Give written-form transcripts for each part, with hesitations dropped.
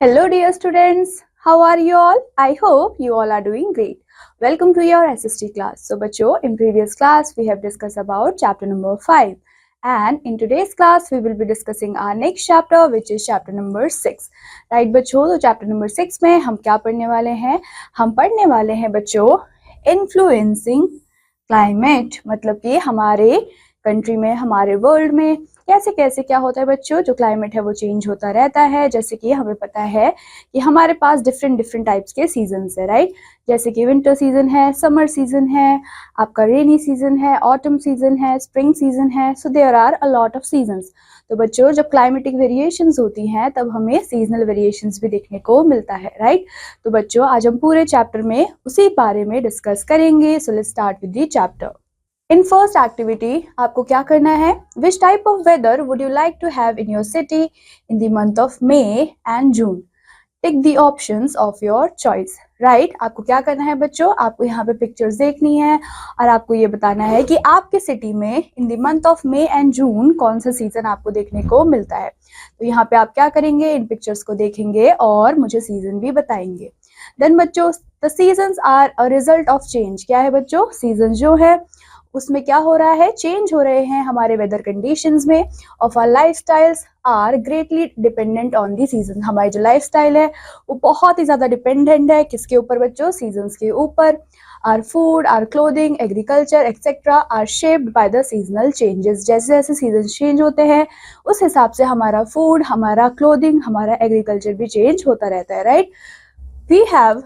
Hello, dear students. How are you all? I hope you all are doing great. Welcome to your SST class. So, बच्चों, in previous class we have discussed about chapter number 5, and in today's class we will be discussing our next chapter, which is chapter number 6. Right, बच्चों? तो chapter number 6 में हम क्या पढ़ने वाले हैं? हम पढ़ने वाले हैं बच्चों influencing climate, मतलब कि हमारे कंट्री में, हमारे वर्ल्ड में कैसे कैसे क्या होता है बच्चों, जो क्लाइमेट है वो चेंज होता रहता है। जैसे कि हमें पता है कि हमारे पास डिफरेंट टाइप्स के सीजन्स है, राइट। जैसे कि विंटर सीजन है, समर सीजन है, आपका रेनी सीजन है, ऑटम सीजन है, स्प्रिंग सीजन है। So there are a lot of seasons. तो बच्चों, जब क्लाइमेटिक वेरिएशंस होती हैं तब हमें सीजनल वेरिएशंस भी देखने को मिलता है, राइट। तो बच्चों, आज हम पूरे चैप्टर में उसी बारे में डिस्कस करेंगे। So let's start with the chapter. In first activity, आपको क्या करना है? Which type of weather would you like to have in your city in the month of May and June? Tick the options of your choice. Right? आपको क्या करना है बच्चों? आपको यहाँ पे पिक्चर्स देखनी है और आपको ये बताना है कि आपके सिटी में in the month of May and June कौन सा सीजन आपको देखने को मिलता है। तो यहाँ पे आप क्या करेंगे? इन पिक्चर्स को देखेंगे और मुझे सीजन भी बताएंगे। देन बच्चों, the seasons are a result of change. क्या है बच्चों? सीजन जो है उसमें क्या हो रहा है? चेंज हो रहे हैं हमारे वेदर कंडीशंस में। Of our lifestyles are greatly dependent on the season. हमारी जो लाइफस्टाइल है वो बहुत ही ज्यादा डिपेंडेंट है किसके ऊपर बच्चों? सीजन्स के ऊपर। Our food, our clothing, agriculture etcetera are shaped by the seasonal changes. जैसे जैसे सीजन चेंज होते हैं उस हिसाब से हमारा फूड, हमारा क्लोथिंग, हमारा एग्रीकल्चर भी चेंज होता रहता है, right. We have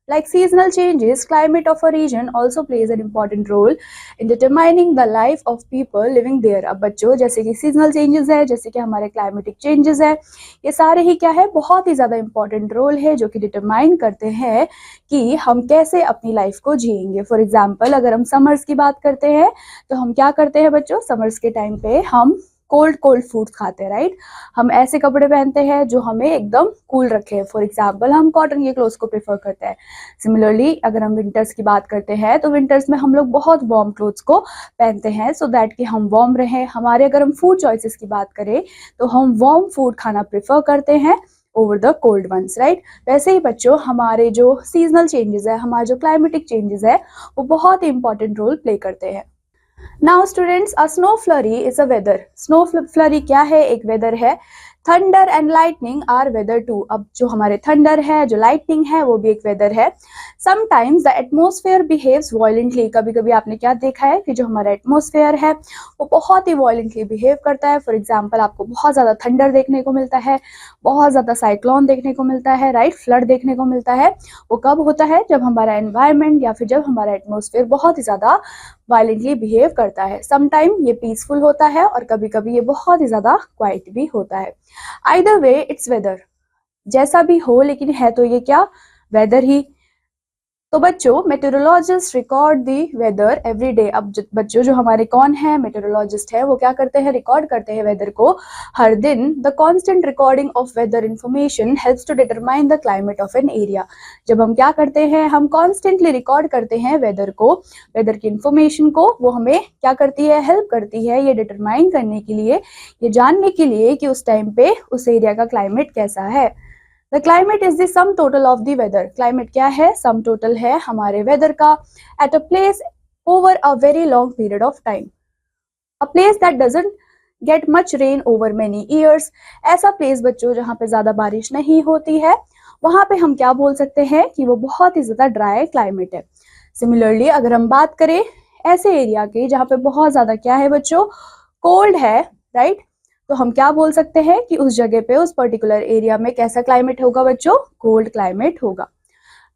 like seasonal changes, climate of a region also plays an important role in determining the life of people living there. अब बच्चों, जैसे कि seasonal changes है, जैसे कि हमारे climatic changes है, ये सारे ही क्या है? बहुत ही ज़्यादा important role है जो कि determine करते हैं कि हम कैसे अपनी life को जिएंगे। For example, अगर हम summers की बात करते हैं तो हम क्या करते हैं बच्चों? summers के टाइम पे हम कोल्ड फूड खाते हैं, राइट। हम ऐसे कपड़े पहनते हैं जो हमें एकदम कूल रखे। फॉर एग्जाम्पल, हम कॉटन के क्लोथ्स को प्रेफर करते हैं। सिमिलरली, अगर हम विंटर्स की बात करते हैं तो विंटर्स में हम लोग बहुत वार्म क्लोथ्स को पहनते हैं सो दैट कि हम वार्म रहें। हमारे अगर हम फूड चॉइसेस की बात करें तो हम वार्म फूड खाना प्रेफर करते हैं over the cold ones, right. वैसे ही बच्चों, हमारे जो सीजनल चेंजेस है, हमारे जो क्लाइमेटिक चेंजेस है, वो बहुत ही इंपॉर्टेंट रोल प्ले करते हैं। Now students, a snow flurry is a weather. Snow flurry क्या है? एक वेदर है। Thunder and lightning are weather too. अब जो हमारे थंडर है, जो लाइटनिंग है, वो भी एक वेदर है। Sometimes the atmosphere behaves violently. कभी कभी आपने क्या देखा है कि जो हमारा एटमोसफेयर है वो बहुत ही वायलेंटली बिहेव करता है। फॉर एग्जाम्पल, आपको बहुत ज्यादा थंडर देखने को मिलता है, बहुत ज्यादा साइक्लोन देखने को मिलता है, राइट, फ्लड देखने को मिलता है। वो कब होता है? जब हमारा एनवायरमेंट या फिर जब हमारा एटमोसफेयर बहुत ही ज्यादा वायलेंटली बिहेव करता है। समटाइम ये पीसफुल होता है और कभी कभी ये बहुत ही ज्यादा क्वाइट भी होता है। Either way it's weather. जैसा भी हो, लेकिन है तो ये क्या? वेदर ही। तो बच्चों, meteorologist record the weather every day. अब बच्चों, जो हमारे कौन है? मेटेरोलॉजिस्ट है। वो क्या करते हैं? रिकॉर्ड करते हैं वेदर को हर दिन। The constant recording of weather information helps to determine the climate of an area. जब हम क्या करते हैं? हम कॉन्स्टेंटली रिकॉर्ड करते हैं वेदर को, वेदर की इंफॉर्मेशन को। वो हमें क्या करती है? हेल्प करती है ये डिटरमाइन करने के लिए, ये जानने के लिए कि उस टाइम पे उस एरिया का क्लाइमेट कैसा है। The climate is the sum total of the weather. Climate क्या है? सम टोटल है हमारे वेदर का। At a place over a very long period of time. A place that doesn't get much rain over many years. ऐसा place बच्चों जहाँ पे ज्यादा बारिश नहीं होती है, वहां पे हम क्या बोल सकते हैं कि वो बहुत ही ज्यादा ड्राई क्लाइमेट है। सिमिलरली, अगर हम बात करें ऐसे एरिया की जहाँ पे बहुत ज्यादा क्या है बच्चों? कोल्ड है, राइट। तो हम क्या बोल सकते हैं कि उस जगह पे, उस पर्टिकुलर एरिया में कैसा क्लाइमेट होगा बच्चों? कोल्ड क्लाइमेट होगा।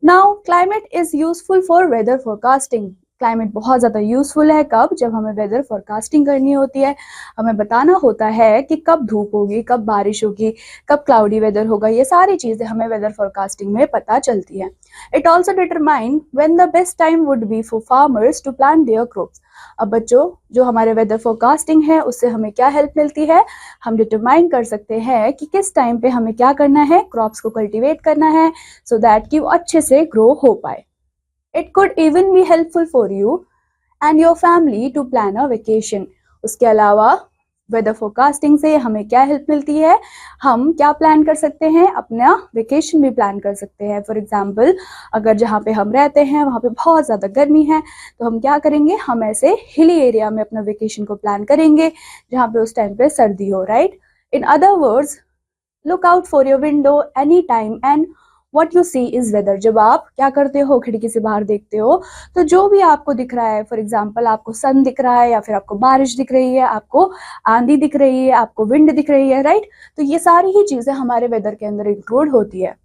Now climate is useful for weather forecasting. Climate बहुत ज्यादा यूजफुल है कब? जब हमें वेदर फोरकास्टिंग करनी होती है। हमें बताना होता है कि कब धूप होगी, कब बारिश होगी, कब क्लाउडी वेदर होगा। ये सारी चीजें हमें वेदर फोरकास्टिंग में पता चलती है। It also determine when the best time would be for farmers to plant their crops. अब बच्चों, जो हमारे वेदर फोरकास्टिंग है उससे हमें क्या हेल्प मिलती है? हम डिटरमाइन कर सकते हैं कि किस टाइम पे हमें क्या करना है? क्रॉप्स को कल्टीवेट करना है सो दैट कि वो अच्छे से ग्रो हो पाए। It could even be helpful for you and your family to plan a vacation. उसके अलावा वेदर फोरकास्टिंग से हमें क्या हेल्प मिलती है, हम क्या प्लान कर सकते हैं, अपना वेकेशन भी प्लान कर सकते हैं। फॉर एग्जाम्पल, अगर जहाँ पे हम रहते हैं वहाँ पे बहुत ज़्यादा गर्मी है तो हम क्या करेंगे, हम ऐसे हिली एरिया में अपना वेकेशन को प्लान करेंगे जहाँ पे उस टाइम पे सर्दी हो, right. In other words, look out for your window any time and what you see is weather. जब आप क्या करते हो, खिड़की से बाहर देखते हो तो जो भी आपको दिख रहा है, फॉर एग्जाम्पल आपको सन दिख रहा है या फिर आपको बारिश दिख रही है, आपको आंधी दिख रही है, आपको विंड दिख रही है, राइट। तो ये सारी ही चीजें हमारे वेदर के अंदर इंक्लूड होती है।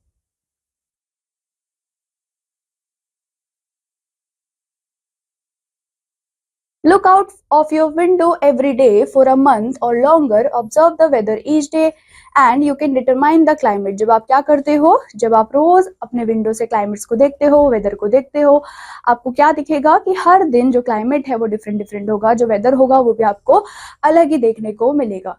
Look out of your window every day for a month or longer. Observe the weather each day and you can determine the climate. जब आप क्या करते हो, जब आप रोज अपने विंडो से क्लाइमेट्स को देखते हो, वेदर को देखते हो, आपको क्या दिखेगा कि हर दिन जो क्लाइमेट है वो डिफरेंट डिफरेंट होगा, जो वेदर होगा वो भी आपको अलग ही देखने को मिलेगा।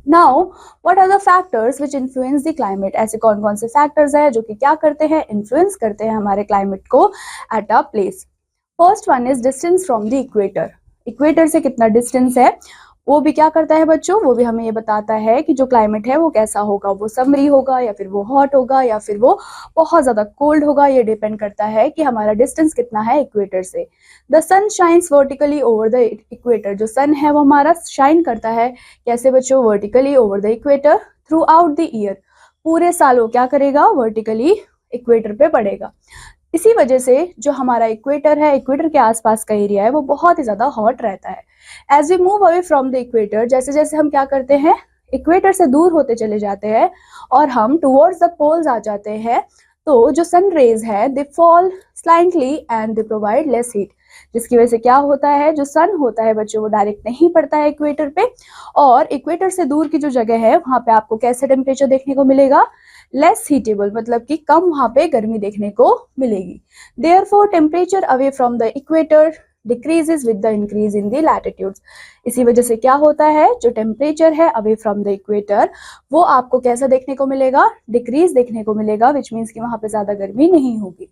Now what are the factors which influence the climate. ऐसे कौन कौन से फैक्टर्स है जो कि क्या करते हैं, इन्फ्लुएंस करते हैं हमारे क्लाइमेट को eight a place. First one is distance from the equator. Equator से कितना डिस्टेंस है वो भी क्या करता है बच्चों, वो भी हमें ये बताता है कि जो क्लाइमेट है वो कैसा होगा, वो समरी होगा या फिर वो हॉट होगा या फिर वो बहुत ज्यादा कोल्ड होगा। ये डिपेंड करता है कि हमारा डिस्टेंस कितना है इक्वेटर से। The sun shines vertically over the equator. जो सन है वो हमारा शाइन करता है कैसे बच्चों, vertically over the equator through out the year. पूरे साल वो क्या करेगा, वर्टिकली इक्वेटर पे पड़ेगा। इसी वजह से जो हमारा इक्वेटर है, इक्वेटर के आसपास का एरिया है वो बहुत ही ज्यादा हॉट रहता है। As we move away from the equator, जैसे जैसे हम क्या करते हैं, इक्वेटर से दूर होते चले जाते हैं और हम टुवर्ड्स द पोल्स आ जाते हैं, तो जो सन रेज है they fall slantingly and they provide less heat. जिसकी वजह से क्या होता है, जो सन होता है बच्चों वो डायरेक्ट नहीं पड़ता है इक्वेटर पे, और इक्वेटर से दूर की जो जगह है वहां पे आपको कैसे टेम्परेचर देखने को मिलेगा, लेस हीटेबल, मतलब कि कम वहां पे गर्मी देखने को मिलेगी। Therefore temperature away from the equator decreases with the increase in the latitudes. इसी वजह से क्या होता है, जो टेम्परेचर है अवे फ्रॉम द इक्वेटर वो आपको कैसा देखने को मिलेगा, डिक्रीज देखने को मिलेगा, विच मीन्स कि वहां पे ज्यादा गर्मी नहीं होगी।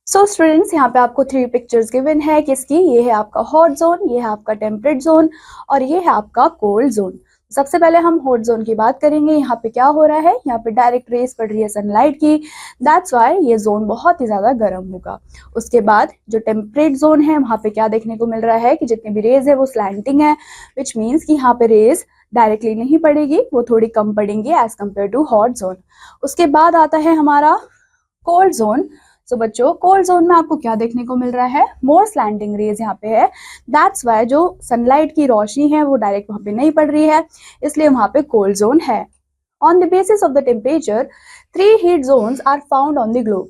सो स्टूडेंट्स, यहाँ पे आपको 3 पिक्चर्स गिवन है किसकी, ये है आपका हॉट जोन, ये है आपका टेम्परेट जोन और ये है आपका कोल्ड जोन। सबसे पहले हम हॉट जोन की बात करेंगे। यहाँ पे क्या हो रहा है, यहाँ पे डायरेक्ट रेस पड़ रही है सनलाइट की, दैट्स वाई ये जोन बहुत ही ज्यादा गर्म होगा। उसके बाद जो टेम्परेट जोन है वहाँ पे क्या देखने को मिल रहा है कि जितनी भी रेज है वो स्लैंटिंग है, विच मीन्स कि यहाँ पे रेज डायरेक्टली नहीं पड़ेगी, वो थोड़ी कम पड़ेंगी as compare to hot zone. उसके बाद आता है हमारा कोल्ड जोन। सो बच्चों, कोल्ड जोन में आपको क्या देखने को मिल रहा है, मोर स्लैंटिंग रेज यहाँ पे है, दैट्स वाई जो सनलाइट की रोशनी है वो डायरेक्ट वहां पे नहीं पड़ रही है, इसलिए वहां पे कोल्ड जोन है। On the basis of the temperature 3 heat zones are found on the globe.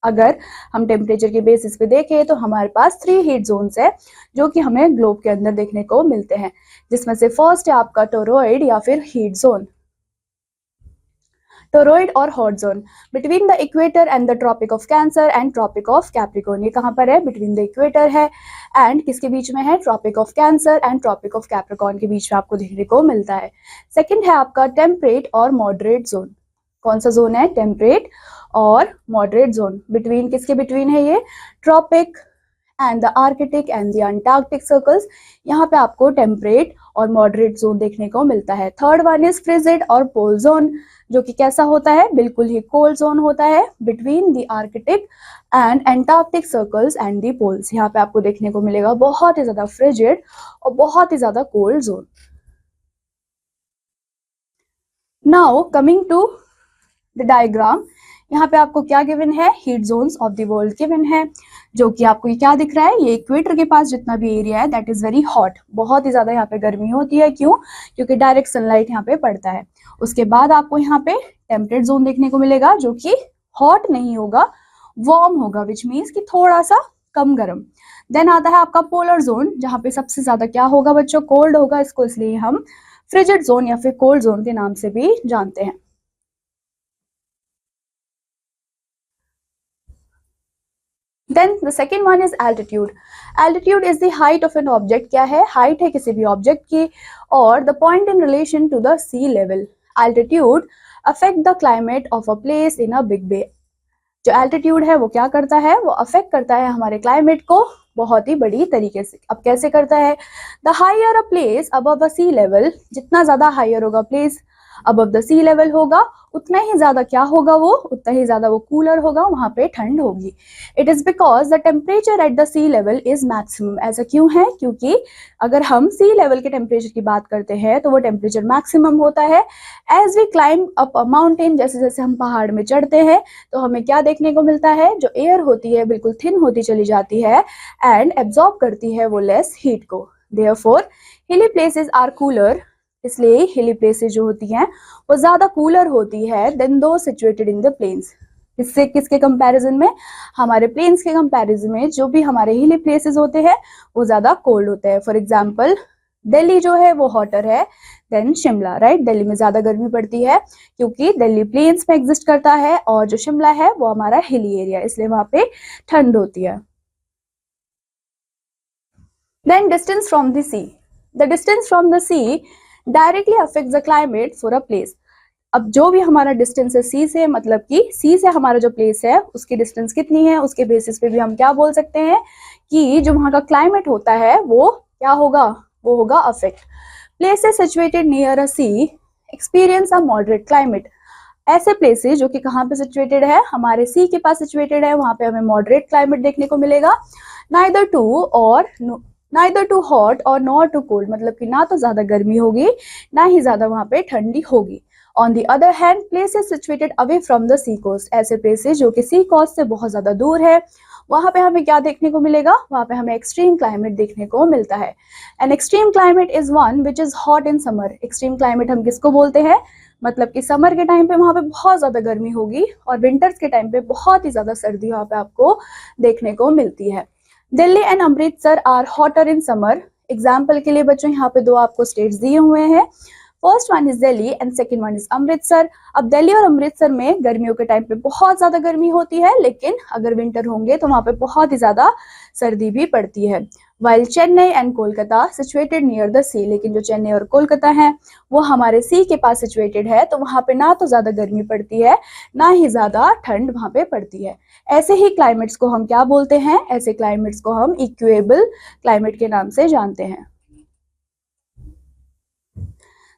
अगर हम टेम्परेचर के बेसिस पे देखें तो हमारे पास 3 हीट जोन्स है जो कि हमें ग्लोब के अंदर देखने को मिलते हैं, जिसमें से फर्स्ट है आपका टोरॉइड या फिर हीट जोन। टोरॉइड और hot zone between the equator and the Tropic of Cancer and Tropic of Capricorn. ये कहाँ पर है, बिटवीन द इक्वेटर है एंड किसके बीच में है, Tropic of Cancer and Tropic of Capricorn के बीच में आपको देखने को मिलता है। सेकंड है आपका टेम्परेट और मॉडरेट जोन। कौन सा जोन है, टेम्परेट और मॉडरेट जोन। बिटवीन किसके बिटवीन है ये, tropic and the Arctic and the Antarctic circles. यहाँ पे आपको टेम्परेट और मॉडरेट जोन देखने को मिलता है। थर्ड वन इज फ्रिजिड और पोल जोन, जो कि कैसा होता है, बिल्कुल ही कोल्ड जोन होता है between the Arctic and Antarctic circles and the poles. यहाँ पे आपको देखने को मिलेगा बहुत ही ज्यादा फ्रिजिड और बहुत ही ज्यादा cold zone. Now coming to the diagram, यहाँ पे आपको क्या गिवन है, heat zones of the world given है, जो कि आपको ये क्या दिख रहा है, ये इक्वेटर के पास जितना भी एरिया है दैट इज वेरी हॉट, बहुत ही ज्यादा यहाँ पे गर्मी होती है। क्यों, क्योंकि डायरेक्ट सनलाइट यहाँ पे पड़ता है। उसके बाद आपको यहाँ पे टेम्परेट जोन देखने को मिलेगा जो कि हॉट नहीं होगा, वार्म होगा, विच मीन्स कि थोड़ा सा कम गर्म। देन आता है आपका पोलर जोन, जहाँ पे सबसे ज्यादा क्या होगा बच्चों, कोल्ड होगा। इसको इसलिए हम फ्रिजिड जोन या फिर कोल्ड जोन के नाम से भी जानते हैं। Then the second one is altitude. Altitude is the height of an object. क्या है, height है किसी भी object की, और the point in relation to the sea level. Altitude affect the climate of a place in a big bay. जो altitude है वो क्या करता है, वो affect करता है हमारे climate को बहुत ही बड़ी तरीके से। अब कैसे करता है? The higher a place above the sea level, जितना ज्यादा हायर होगा place above the sea level होगा, उतना ही ज्यादा क्या होगा, वो उतना ही ज्यादा वो कूलर होगा, वहां पे ठंड होगी। It is because the temperature at the sea level is maximum. ऐसा क्यों है? क्योंकि अगर हम सी लेवल के टेम्परेचर की बात करते हैं तो वो टेम्परेचर मैक्सिमम होता है। As we climb up a mountain, जैसे जैसे हम पहाड़ में चढ़ते हैं तो हमें क्या देखने को मिलता है, जो एयर होती है बिल्कुल थिन होती चली जाती है एंड एब्जॉर्ब करती है वो लेस हीट को। देयरफॉर हिली प्लेसेस आर कूलर, इसलिए हिली प्लेसेस जो होती हैं वो ज्यादा कूलर होती है देन दो सिचुएटेड इन द प्लेन्स। इससे किसके कंपैरिजन में? हमारे प्लेन्स के कंपैरिजन में जो भी हमारे हिली प्लेसेस होते हैं वो ज्यादा कोल्ड होते हैं। फॉर एग्जाम्पल दिल्ली जो है वो हॉटर है देन शिमला, राइट? दिल्ली में ज्यादा गर्मी पड़ती है क्योंकि दिल्ली प्लेन्स में एग्जिस्ट करता है और जो शिमला है वो हमारा हिली एरिया, इसलिए वहां पे ठंड होती है। Then distance from the sea, the distance from the sea directly affects the climate for a place. अब जो भी हमारा डिस्टेंस है सी से, मतलब कि सी से हमारा जो प्लेस है उसकी डिस्टेंस कितनी है, उसके बेसिस पे भी हम क्या बोल सकते हैं कि जो वहां का क्लाइमेट होता है वो क्या होगा, वो होगा affect. Places situated near a sea experience a moderate climate. ऐसे प्लेसेस जो कि कहाँ पे सिचुएटेड है, हमारे सी के पास सिचुएटेड है, वहां पे हमें मॉडरेट क्लाइमेट देखने को मिलेगा। नाइदर टू हॉट और नॉट टू कोल्ड, मतलब कि ना तो ज्यादा गर्मी होगी ना ही ज्यादा वहां पे ठंडी होगी। On the other hand places situated away from the sea coast, ऐसे प्लेसेस जो कि सी कोस्ट से बहुत ज्यादा दूर है, वहां पे हमें क्या देखने को मिलेगा, वहां पे हमें एक्सट्रीम क्लाइमेट देखने को मिलता है। And extreme climate is one which is hot in summer. Extreme climate हम किसको बोलते हैं? मतलब कि समर के टाइम पे वहां पे बहुत ज्यादा गर्मी होगी और विंटर्स के टाइम पे बहुत ही ज्यादा सर्दी वहां पे आपको देखने को मिलती है। Delhi and Amritsar are hotter in summer. Example के लिए बच्चों यहाँ पे दो आपको स्टेट्स दिए हुए हैं। First one is Delhi and second one is Amritsar. अब दिल्ली और अमृतसर में गर्मियों के टाइम पे बहुत ज्यादा गर्मी होती है, लेकिन अगर विंटर होंगे तो वहां पे बहुत ही ज्यादा सर्दी भी पड़ती है। While Chennai and Kolkata situated near the sea, लेकिन जो चेन्नई और कोलकाता है वो हमारे सी के पास सिचुएटेड है, तो वहां पे ना तो ज्यादा गर्मी पड़ती है ना ही ज्यादा ठंड वहां पे पड़ती है। ऐसे ही क्लाइमेट्स को हम क्या बोलते हैं? ऐसे क्लाइमेट्स को हम इक्वेबल क्लाइमेट के नाम से जानते हैं।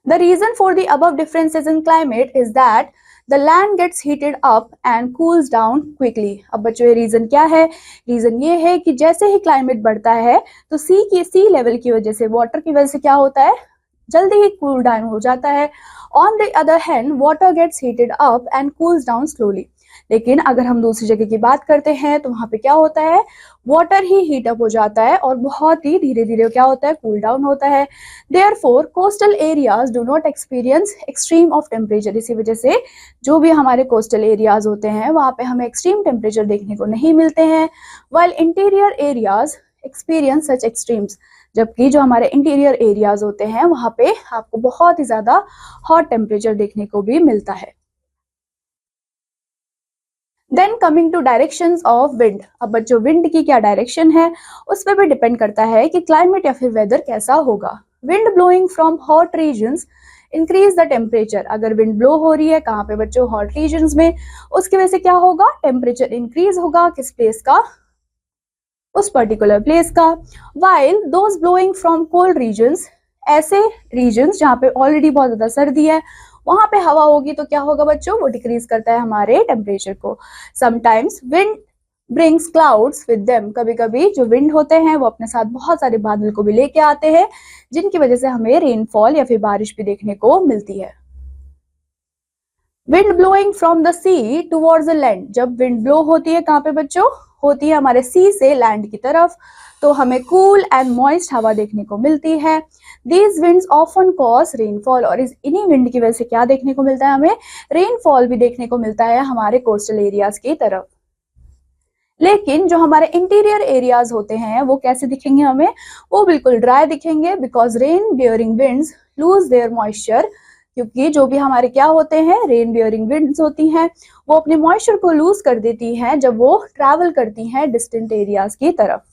The reason for the above differences in climate is that the land gets heated up and cools down quickly. अब बच्चों ये रीजन क्या है? रीजन ये है कि जैसे ही क्लाइमेट बढ़ता है तो सी लेवल की वजह से, वाटर की वजह से क्या होता है, जल्दी ही कूल डाउन हो जाता है। On the other hand water gets heated up and cools down slowly. लेकिन अगर हम दूसरी जगह की बात करते हैं तो वहां पे क्या होता है, वाटर ही हीट अप हो जाता है और बहुत ही धीरे धीरे क्या होता है, कूल डाउन होता है। Therefore coastal areas do not experience extreme of temperature. इसी वजह से जो भी हमारे कोस्टल एरियाज होते हैं वहां पे हमें एक्सट्रीम टेम्परेचर देखने को नहीं मिलते हैं। वाइल इंटीरियर एरियाज एक्सपीरियंस सच एक्सट्रीम्स, जबकि जो हमारे इंटीरियर एरियाज होते हैं वहां पे आपको बहुत ही ज्यादा हॉट टेम्परेचर देखने को भी मिलता है। Then coming to directions of wind. अब बच्चों विंड की क्या डायरेक्शन है उस पर भी डिपेंड करता है कि क्लाइमेट या फिर वेदर कैसा होगा। Wind blowing from hot regions increase the temperature. अगर विंड ब्लो हो रही है कहाँ पे बच्चों, हॉट रीजन्स में, उसकी वजह से क्या होगा, टेम्परेचर इंक्रीज होगा। किस प्लेस का, उस पर्टिकुलर प्लेस का। While those blowing from cold regions, ऐसे रीजन्स जहाँ पे ऑलरेडी बहुत ज्यादा सर्दी है वहां पे हवा होगी तो क्या होगा बच्चों, वो डिक्रीज करता है हमारे टेम्परेचर को। Sometimes wind brings clouds with them. कभी कभी जो विंड होते हैं वो अपने साथ बहुत सारे बादल को भी लेके आते हैं, जिनकी वजह से हमें रेनफॉल या फिर बारिश भी देखने को मिलती है। Wind blowing from the sea towards the land. जब विंड ब्लो होती है कहाँ पे बच्चों, होती है हमारे सी से लैंड की तरफ, तो हमें कूल एंड मॉइस्ट हवा देखने को मिलती है। These winds often cause rainfall, और इन्हीं विंड की वजह से क्या देखने को मिलता है, हमें रेनफॉल भी देखने को मिलता है हमारे कोस्टल एरियाज की तरफ। लेकिन जो हमारे इंटीरियर एरियाज होते हैं वो कैसे दिखेंगे हमें, वो बिल्कुल ड्राई दिखेंगे, because rain bearing winds lose their moisture. क्योंकि जो भी हमारे क्या होते हैं, रेन बियरिंग विंड्स होती हैं, वो अपने मॉइस्चर को लूज कर देती हैं जब वो ट्रैवल करती हैं डिस्टेंट एरियाज की तरफ।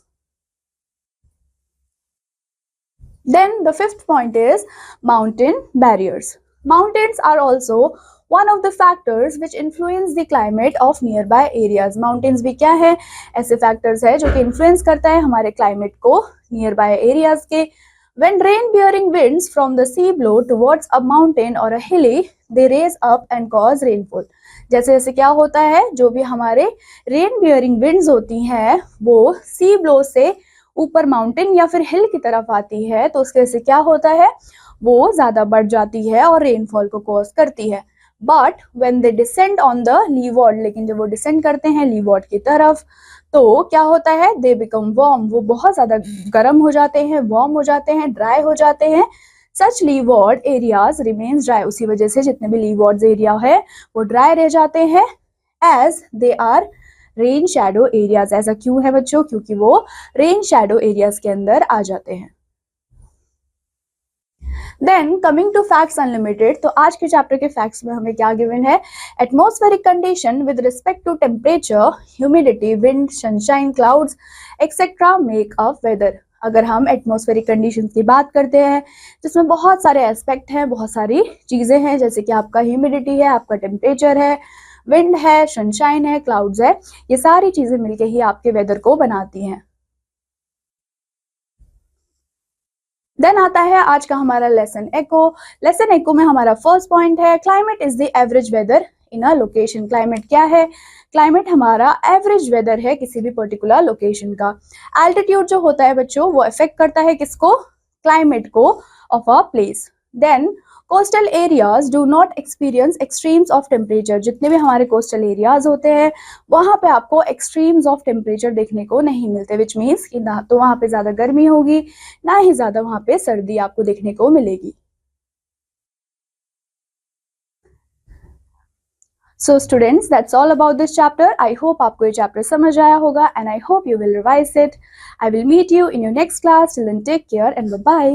Then the fifth point is mountain barriers. Mountains are also one of the factors which influence the climate of near by areas. Mountains भी क्या है, ऐसे फैक्टर्स है जो कि इन्फ्लुएंस करता है हमारे क्लाइमेट को नियर बाय एरियाज के। When rain-bearing winds from the sea blow towards a mountain or a hilly, they raise up and cause rainfall. जैसे जैसे क्या होता है, जो भी हमारे रेन बियरिंग विंड्स होती हैं वो सी ब्लो से ऊपर माउंटेन या फिर हिल की तरफ आती है, तो उसके से क्या होता है, वो ज्यादा बढ़ जाती है और रेनफॉल को कॉज करती है। But when they descend on the leeward, लेकिन जब वो डिसेंड करते हैं लीवॉर्ड की तरफ तो क्या होता है, दे बिकम वार्म, वो बहुत ज्यादा गर्म हो जाते हैं, वार्म हो जाते हैं, ड्राई हो जाते हैं। सच लीवॉर्ड एरियाज रिमेन्स ड्राई, उसी वजह से जितने भी लीवॉर्ड एरिया है वो ड्राई रह जाते हैं। As they are rain shadow areas, ऐसा क्यों है बच्चों, क्योंकि वो रेन शैडो एरियाज के अंदर आ जाते हैं। Then coming to facts unlimited, तो आज के चैप्टर के फैक्ट्स में हमें क्या गिवन है, atmospheric condition with respect to temperature, humidity, wind, sunshine, clouds etcetera make a weather. अगर हम एटमॉस्फेरिक कंडीशंस की बात करते हैं जिसमें बहुत सारे एस्पेक्ट हैं, बहुत सारी चीजें हैं, जैसे कि आपका ह्यूमिडिटी है, आपका टेम्परेचर है, विंड है, सनशाइन है, क्लाउड्स है, ये सारी चीजें मिलके ही आपके वेदर को बनाती हैं। देन आता है आज का हमारा लेसन एको। लेसन एको में हमारा फर्स्ट पॉइंट है, climate is the average weather in a location. Climate क्या है, क्लाइमेट हमारा एवरेज वेदर है किसी भी पर्टिकुलर लोकेशन का। एल्टीट्यूड जो होता है बच्चों वो अफेक्ट करता है किसको, क्लाइमेट को of a place. Then coastal areas do not experience extremes of temperature. जितने भी हमारे कोस्टल एरियाज होते हैं वहां पे आपको एक्सट्रीम्स ऑफ टेम्परेचर देखने को नहीं मिलते, विच मीन्स कि ना तो वहां पे ज्यादा गर्मी होगी ना ही ज्यादा वहां पे सर्दी आपको देखने को मिलेगी। So students, that's all about this chapter. I hope आपको ये chapter समझ आया होगा and I hope you will revise it. I will meet you in your next class. Till then, take care and bye-bye.